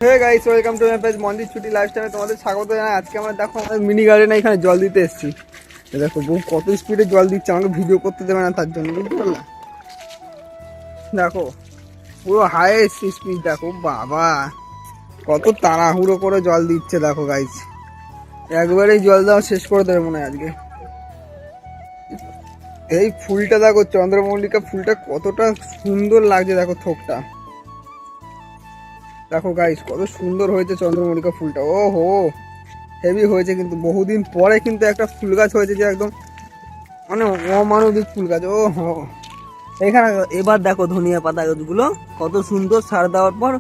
Hey guys, welcome to my page মন্দির ছুটি লাইফস্টাইলে তোমাদের স্বাগত জানাই। আজকে আমরা দেখো আমাদের মিনি গার্ডেনে এখানে জল দিতে এসেছি। দেখো বউ কত স্পিডে জল দিচ্ছে, আমাকে ভিডিও করতে দেবে না তার জন্য, বুঝতে পারলা? দেখো পুরো হাইয়েস্ট স্পিড, দেখো বাবা কত তাড়াহুড়ো করে জল দিচ্ছে। দেখো গাইস, একবারেই জল দেওয়া শেষ করে দেবে মনে হয় আজকে। এই ফুলটা দেখো, চন্দ্রমল্লিকা ফুলটা কতটা সুন্দর লাগছে, দেখো থোকটা দেখো গাইস, কত সুন্দর হয়েছে চন্দ্রমল্লিকা ফুলটা। ও হো, হেভি হয়েছে কিন্তু বহুদিন পরে কিন্তু একটা ফুল গাছ হয়েছে যে একদম মানে অমানবিক ফুল গাছ। ও হো, এখানে এবার দেখো ধনিয়া পাতা গাছগুলো কত সুন্দর সার দেওয়ার পর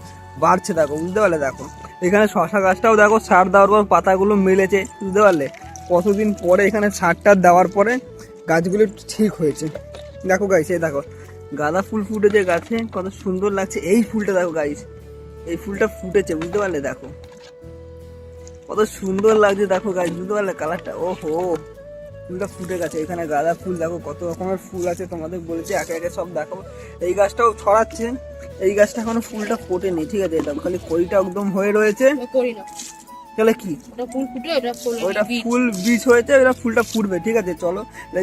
বাড়ছে, দেখো বুঝতে পারলে? দেখো এখানে শশা গাছটাও দেখো সার দেওয়ার পর পাতাগুলো মেলেছে, বুঝতে পারলে? কতদিন পরে এখানে সারটা দেওয়ার পরে গাছগুলো ঠিক হয়েছে। দেখো গাইস, এই দেখো গাঁদা ফুল ফুটেছে গাছে, কত সুন্দর লাগছে। এই ফুলটা দেখো গাইস, এই ফুলটা ফুটেছে, বুঝতে পারলে? দেখো কত সুন্দর লাগছে, দেখো গাছ, বুঝতে পারলে কালারটা? ও হো, ফুলটা ফুটে গেছে। এখানে গাঁদা ফুল দেখো কত রকমের ফুল আছে, তোমাদের বলেছি একে একে সব দেখাবো। এই গাছটাও ছড়াচ্ছে, এই গাছটা এখনো ফুলটা ফোটেনি, ঠিক আছে? এটা খালি কড়িটা একদম হয়ে রয়েছে। চলে কি ওইটা ফুল বীজ হয়েছে, ওটা ফুলটা ফুটবে, ঠিক আছে? চলো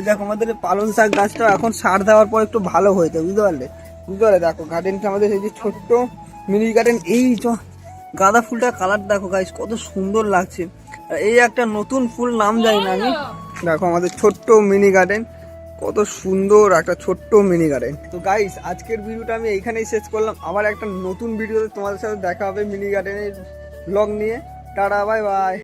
দেখো আমাদের পালং শাক গাছটা এখন সার দেওয়ার পর একটু ভালো হয়েছে, বুঝতে পারলে? দেখো গার্ডেনটা আমাদের এই যে ছোট্ট মিনি গার্ডেন, এই গাঁদা ফুলটার কালার দেখো গাইস, কত সুন্দর লাগছে। এই একটা নতুন ফুল, নাম জানি না আমি। দেখো আমাদের ছোট্ট মিনি গার্ডেন, কত সুন্দর একটা ছোট্ট মিনি গার্ডেন। তো গাইস, আজকের ভিডিওটা আমি এইখানেই শেষ করলাম। আবার একটা নতুন ভিডিওতে তোমাদের সাথে দেখা হবে মিনি গার্ডেনের ব্লগ নিয়ে। Tata, bye bye.